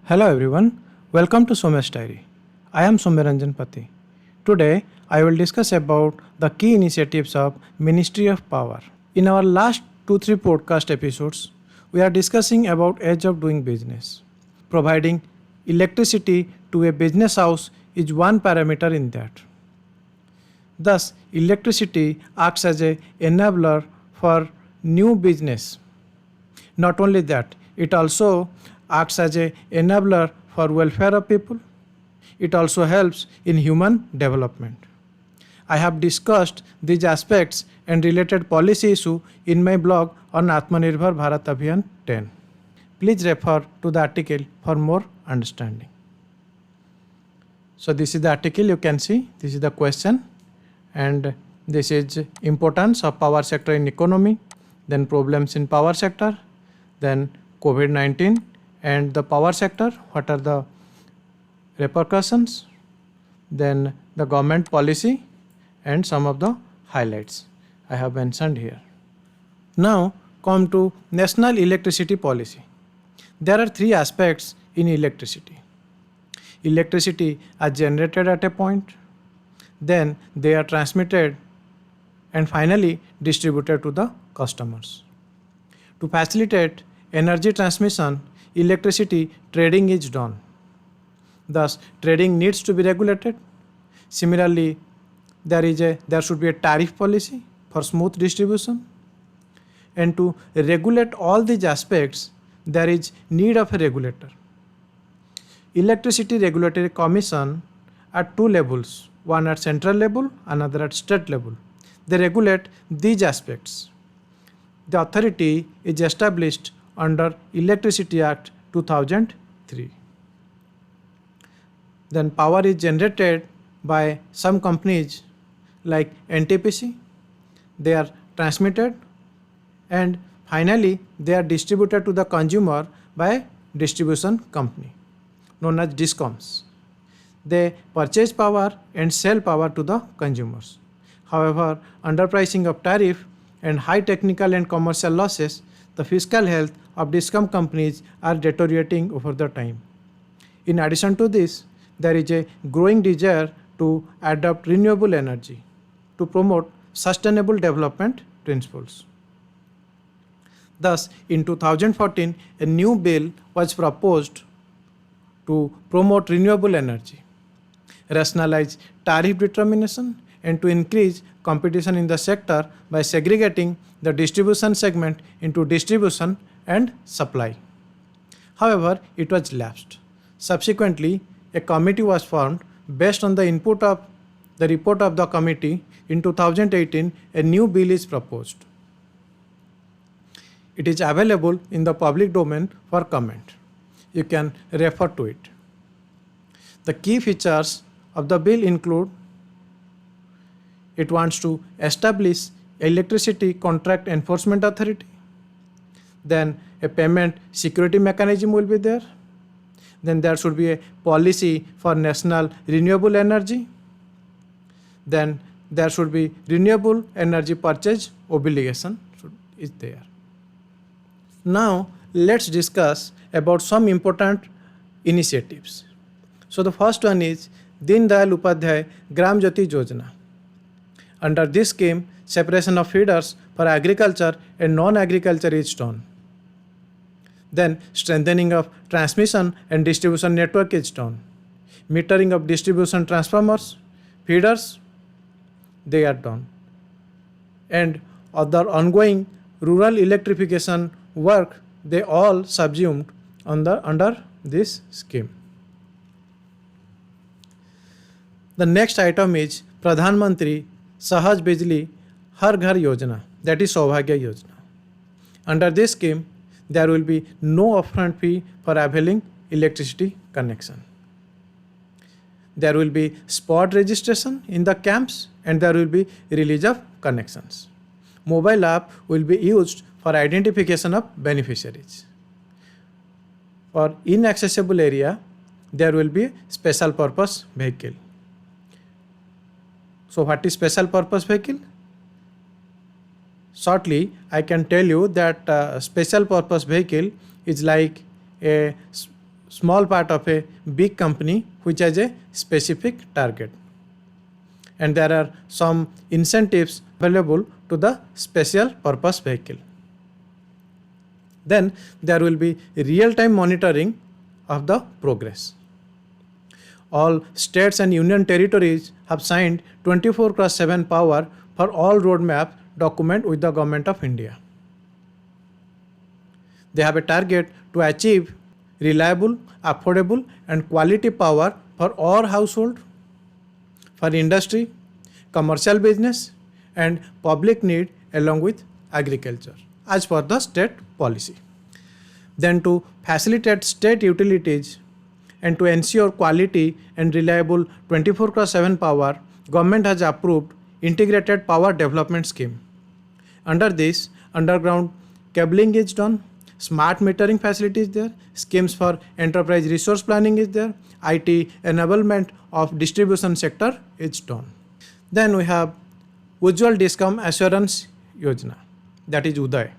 Hello everyone, welcome to Somesh Diary. I am Someranjan Pati. Today I will discuss about the key initiatives of Ministry of Power. In our last 2-3 podcast episodes, we are discussing about edge of doing business. Providing electricity to a business house is one parameter in that. Thus, electricity acts as a enabler for new business. Not only that, it also acts as a enabler for welfare of people. It also helps in human development. I have discussed these aspects and related policy issue in my blog on Atmanirbhar Bharat Abhiyan 10. Please refer to the article for more understanding. So this is the article, you can see, this is the question, and this is importance of power sector in economy, then problems in power sector, then COVID-19 and the power sector, what are the repercussions, then the government policy and some of the highlights I have mentioned here. Now come to national electricity policy. There are three aspects in electricity. Electricity are generated at a point, then they are transmitted and finally distributed to the customers. To facilitate energy transmission, electricity trading is done. Thus, trading needs to be regulated. Similarly, there should be a tariff policy for smooth distribution. And to regulate all these aspects, there is need of a regulator. Electricity Regulatory Commission at two levels, one at central level, another at state level. They regulate these aspects. The authority is established under Electricity Act 2003. Then power is generated by some companies like NTPC. They are transmitted and finally they are distributed to the consumer by distribution company known as DISCOMs. They purchase power and sell power to the consumers. However, underpricing of tariff and high technical and commercial losses, the fiscal health of DISCOM companies are deteriorating over the time. In addition to this, there is a growing desire to adopt renewable energy to promote sustainable development principles. Thus, in 2014, a new bill was proposed to promote renewable energy, rationalize tariff determination, and to increase competition in the sector by segregating the distribution segment into distribution and supply. However, it was lapsed. Subsequently, a committee was formed based on the input of the report of the committee. In 2018, a new bill is proposed. It is available in the public domain for comment. You can refer to it. The key features of the bill include: it wants to establish Electricity Contract Enforcement Authority. Then a payment security mechanism will be there. Then there should be a policy for national renewable energy. Then there should be renewable energy purchase obligation is there. Now let's discuss about some important initiatives. So the first one is Deen Dayal Upadhyay Gram Jyoti Yojana. Under this scheme, separation of feeders for agriculture and non-agriculture is done. Then strengthening of transmission and distribution network is done. Metering of distribution transformers, feeders, they are done. And other ongoing rural electrification work, they all subsumed under this scheme. The next item is Pradhan Mantri Sahaj Bijli Har Ghar Yojana, that is Saubhagya Yojana. Under this scheme, there will be no upfront fee for availing electricity connection. There will be spot registration in the camps and there will be release of connections. Mobile app will be used for identification of beneficiaries. For inaccessible area, there will be special purpose vehicle. So what is special purpose vehicle? Shortly, I can tell you that special purpose vehicle is like a small part of a big company which has a specific target. And there are some incentives available to the special purpose vehicle. Then there will be real-time monitoring of the progress. All states and union territories have signed 24/7 power for all roadmap document with the Government of India. They have a target to achieve reliable, affordable and quality power for all household, for industry, commercial business and public need along with agriculture as per the state policy. Then to facilitate state utilities and to ensure quality and reliable 24/7 power, government has approved integrated power development scheme. Under this, underground cabling is done, smart metering facility is there, schemes for enterprise resource planning is there, IT enablement of distribution sector is done. Then we have Ujjwal Discom Assurance Yojana, that is UDAY.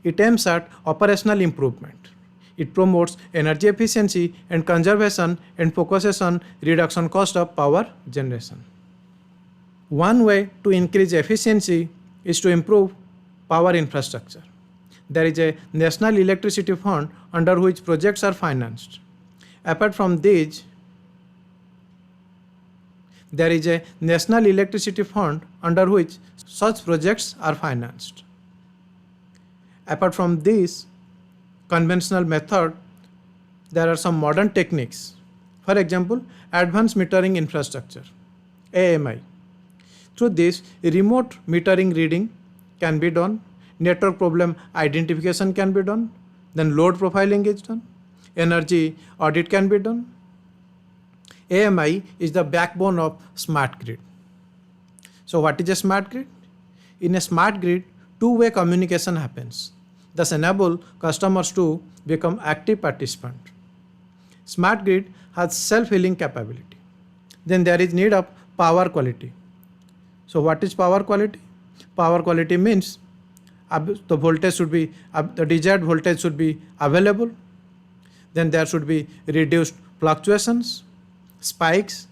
It aims at operational improvement. It promotes energy efficiency and conservation and focuses on reduction cost of power generation. One way to increase efficiency is to improve power infrastructure. There is a National Electricity Fund under which projects are financed. Apart from these, there is a National Electricity Fund under which such projects are financed. Apart from this conventional method, there are some modern techniques. For example, advanced metering infrastructure, AMI. Through this, remote metering reading can be done, network problem identification can be done, then load profiling is done, energy audit can be done. AMI is the backbone of smart grid. So what is a smart grid? In a smart grid, two-way communication happens. Thus enable customers to become active participant. Smart grid has self-healing capability. Then there is need of power quality. So what is power quality? Power quality means the voltage should be, the desired voltage should be available. Then there should be reduced fluctuations, spikes,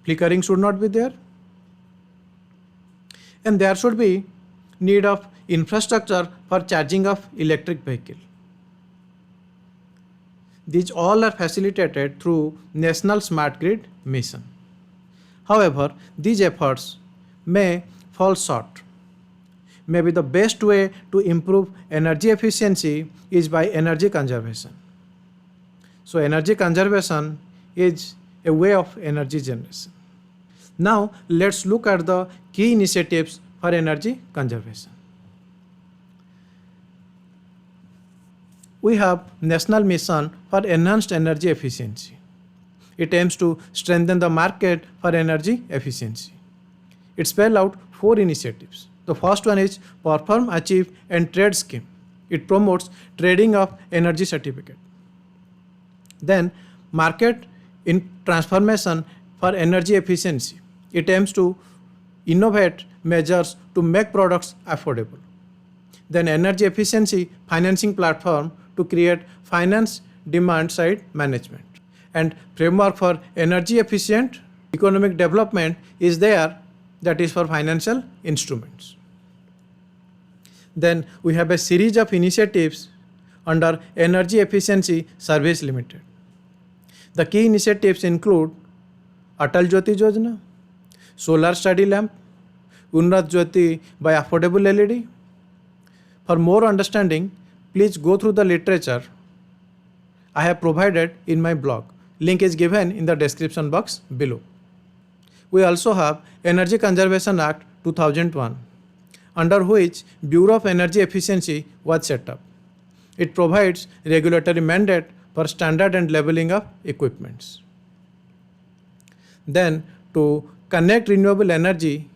flickering should not be there. And there should be need of infrastructure for charging of electric vehicle. These all are facilitated through National Smart Grid Mission. However, these efforts may fall short. Maybe the best way to improve energy efficiency is by energy conservation. So energy conservation is a way of energy generation. Now let's look at the key initiatives for energy conservation. We have National Mission for Enhanced Energy Efficiency. It aims to strengthen the market for energy efficiency. It spells out 4 initiatives. The first one is Perform, Achieve and Trade Scheme. It promotes trading of energy certificate. Then Market in Transformation for Energy Efficiency. It aims to innovate measures to make products affordable. Then Energy Efficiency Financing Platform to create finance demand side management. And Framework for Energy Efficient Economic Development is there, that is for financial instruments. Then we have a series of initiatives under Energy Efficiency Service Limited. The key initiatives include Atal Jyoti Yojana, Solar Study Lamp, Unnat Jyoti by Affordable LED. For more understanding, please go through the literature I have provided in my blog. Link is given in the description box below. We also have Energy Conservation Act 2001, under which Bureau of Energy Efficiency was set up. It provides regulatory mandate for standard and labeling of equipments. Then to connect renewable energy,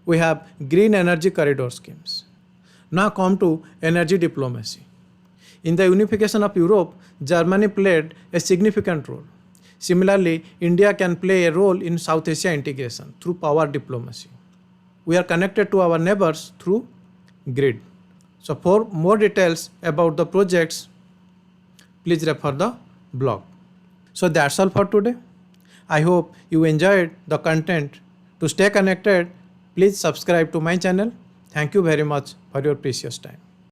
we have Green Energy Corridor schemes. Now come to energy diplomacy. In the unification of Europe, Germany played a significant role. Similarly, India can play a role in South Asia integration through power diplomacy. We are connected to our neighbors through grid. So for more details about the projects, please refer the blog. So that's all for today. I hope you enjoyed the content. To stay connected, please subscribe to my channel. Thank you very much for your precious time.